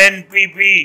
NPP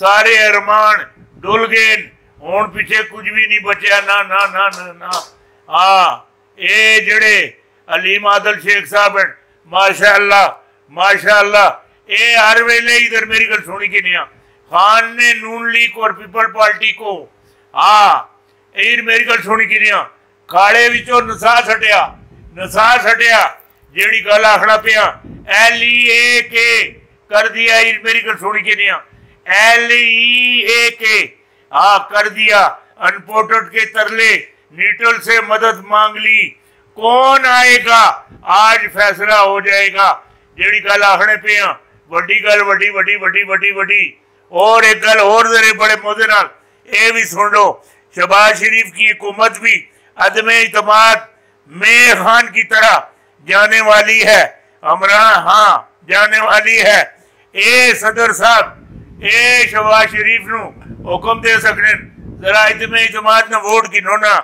سارے ارمان ڈل گئے ہوں پیچھے کچھ بھی نہیں بچیا نا نا نا نا نا ہاں اے جڑے علیم عادل شیخ صاحب ہیں ماشاء اللہ اے ہر ویلے ادھر میری گل سونی کی نہیں خان نے نون لیگ اور پیپل پارٹی کو ادھر میری گل سونی کی نہیں کھاڑے وچوں نساس ہٹیا جیڑی گل آخنا پیا LEAK کر دیا ادھر میری گل سونی کی نہیں LEAK کر دیا انپورٹڈ کے ترلے نیٹل سے مدد مانگ لی کون آئے گا آج فیصلہ ہو جائے گا جیڑی گل آخنے پہ وڈی گل وڈی اور ایک گل اور ذرے بڑے موضوع نال اے بھی سن لو شہباز شریف کی حکومت بھی عدم اعتماد میں خان کی طرح جانے والی ہے جانے والی ہے اے صدر صاحب اے شہباز شریف نو حکم دے سکنے ذرا عدم اعتماد نہ ووٹ کی نونا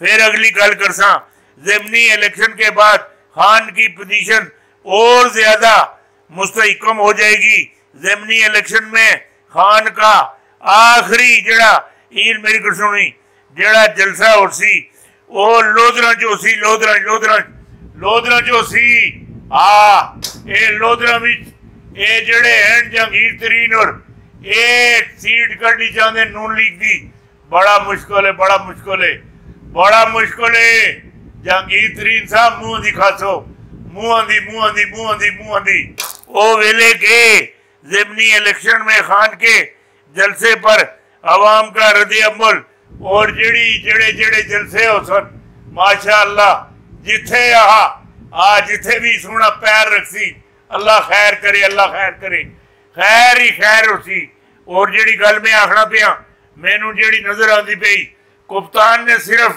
پھر اگلی گل کرساں ضمنی الیکشن کے بعد خان کی پوزیشن اور زیادہ مستحکم ہو جائے گی ضمنی الیکشن میں خان کا آخری جڑا میری گسونی جڑا جلسہ ہو سی وہ لودرا جو سی لودرا جو سی اے لودرا وچ اے جڑے ہیں جہانگیر ترین اور اے سیٹ کرنی چاہتے نون لیگ دی بڑا مشکل ہے جہانگیر ترین صاحب منہ دی کھاسو منہ دی او ویلے کے ضمنی الیکشن میں خان کے جلسے پر عوام کا رد عمل اور جڑے جلسے ہو سن ماشاءاللہ جتھے بھی سونا پیر رکھسی اللہ خیر کرے خیر ہی خیر ہو سی اور جڑی گل میں آخنا پیا مینوں جڑی نظر آتی پئی کپتان نے صرف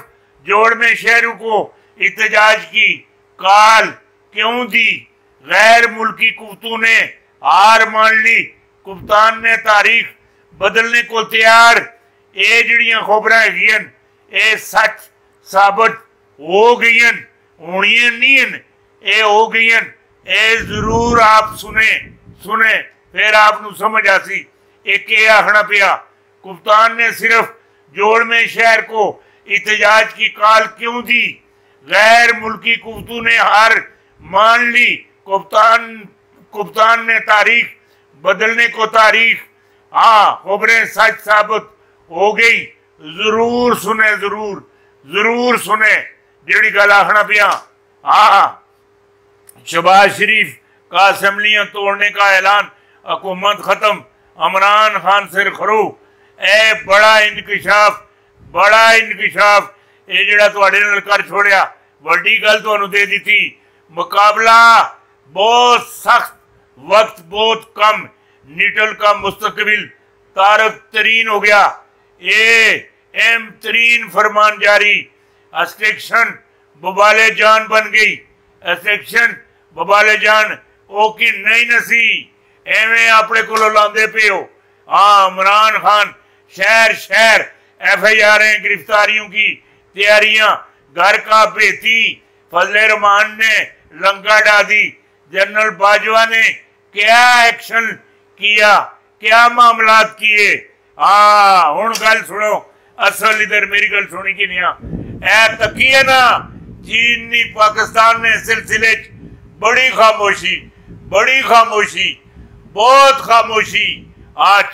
جوڑ میں شہروں کو احتجاج کی کال کیوں دی غیر ملکی قوتوں نے ہار مان لی کپتان نے تاریخ بدلنے کو تیار اے جڑیاں خبریں ہیں اے سچ ثابت ہو گئی ہونی نہیں اے ہو گئی اے ضرور آپ سنیں پھر آپ نو سمجھ آسی ایک اے آخنا پیا کپتان نے صرف جوڑ میں شہر کو احتجاج کی کال کیوں دی غیر ملکی قوتوں نے ہار مان لی کپتان نے تاریخ بدلنے کو تاریخ خبریں سچ ثابت ہو گئی ضرور سنیں جیڑی گل آخنا پیا شہباز شریف کا اسمبلیاں توڑنے کا اعلان حکومت ختم عمران خان سر خرو اے بڑا انکشاف اے جڑا تواڈے نال کر چھوڑیا وڈی گل تانوں دے دیتی مقابلہ بہت سخت وقت بہت کم نیٹل کا مستقبل طارق ترین ہو گیا ایم ترین فرمان جاری اسٹیکشن ببالے جان بن گئی اسٹیکشن ببالے جان او کی نہیں نسی ایویں اپنے کو لاندے پہ ہو عمران خان شہر FIR گرفتاریوں کی تیاریاں گھر کا بیتی فضل رحمان نے لنکا ڈالی جنرل باجوہ نے کیا ایکشن کیا کیا معاملات کیے ہن گل سنو اصل ادھر میری گل سنی کی نہیں اے تکیے نا چین نے پاکستان نے سلسلے بڑی خاموشی بہت خاموشی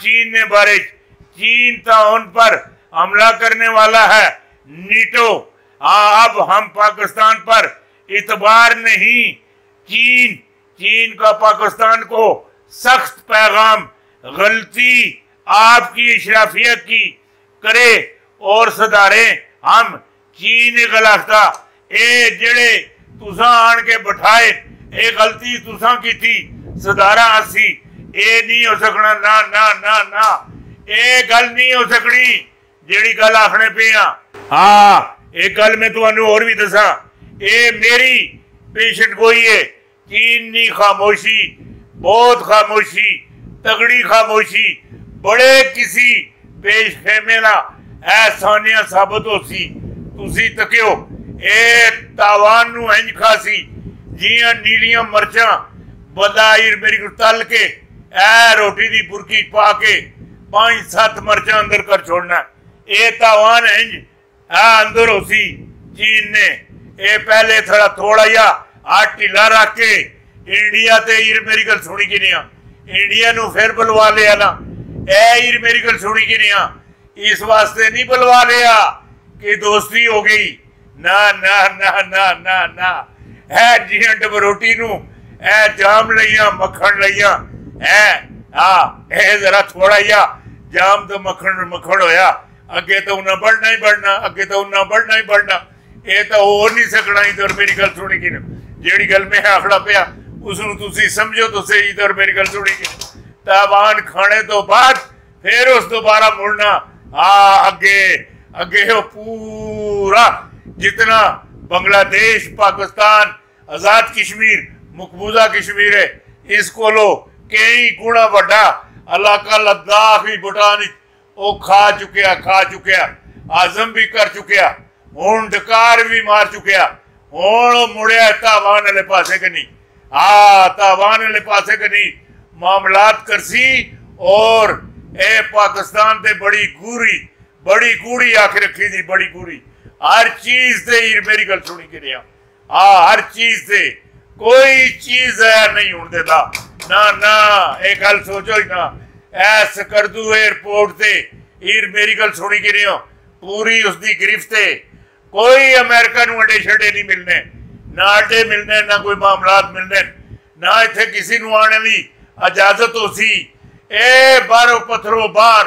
چین نے بارش چین تا ان پر حملہ کرنے والا ہے نیٹو اب ہم پاکستان پر اعتبار نہیں چین کا پاکستان کو سخت پیغام غلطی آپ کی اشرافیت کی کرے اور صداریں ہم چین غلافتہ اے جڑے تساں آن کے بٹھائے اے غلطی تساں کی تھی صدارہ آسی اے نہیں ہو سکنا نا اے گل نہیں ہو سکنی جیڑی گل آخنے پہ ایک گل میں تمہیں اور بھی دسا اے میری پیشن گوئی ہے چین نی خاموشی بہت خاموشی تگڑی خاموشی بڑے کسی پیش خیمے لا احسانیاں ثابت ہو سی تسی تکیو اے تاوان نو ہنج کھاسی جیاں نیلیاں مرچاں بندہ آئیر میری کو تل کے اے روٹی دی برکی پا کے 5-7 مرچاں اندر کر چھوڑنا اے تاوان ہے اندر ہو سی چین نے اے پہلے تھوڑا یا آٹھ ٹھلا رکھ کے انڈیا تے میری گل سنی کی نہیں انڈیا نو پھر بلوا لیا نا اے میری گل سنی کی نہیں اس واسطے نہیں بلوا لیا کہ دوستی ہو گئی نا نا نا نا نا نا اے جیاں ڈب روٹی نو اے جام لئیاں مکھن لئیاں اے ذرا تھوڑا یا جام تو مکھن ہویا اگے تو انہاں بڑھنا ہی بڑھنا اگے تو انہاں بڑھنا ہی بڑھنا اے تو ہو نہیں سکنا ادھر میری گل سنی کی جیڑی گل میں آخڑا پیا اس نو تسی سمجھو تو سے ادھر میری گل سنی کی تاوان کھانے تو بعد پھر اس دوبارہ مڑنا اگے ہو پورا جتنا بنگلہ دیش پاکستان آزاد کشمیر مقبوضہ کشمیر ہے اس کو لو کئی گنا بڑا علاقہ لداخ بھی بٹانی او کھا چکیا آزم بھی کر چکیا ہون ڈکار بھی مار چکیا ہون مڑیا تاوان علی پاسے کنی تاوان علی پاسے کنی معاملات کرسی اور اے پاکستان تے بڑی گوڑی آکھ رکھی دی بڑی گوڑی ہر چیز دے میری گل سنی کے لیا ہر چیز دے کوئی چیز نہیں ہون دے دا نا ایک گل سوچو ہی نا ایس کردو ایئرپورٹ تے میری گل سنی کی نہیں پوری اس دی گرفت کوئی امریکہ نو اڈے شڈے نہیں ملنے نہ اڈے ملنے نہ کوئی معاملات ملنے نہ اتھے کسی نو آنے لی اجازت ہو سی اے بارو پتھرو بار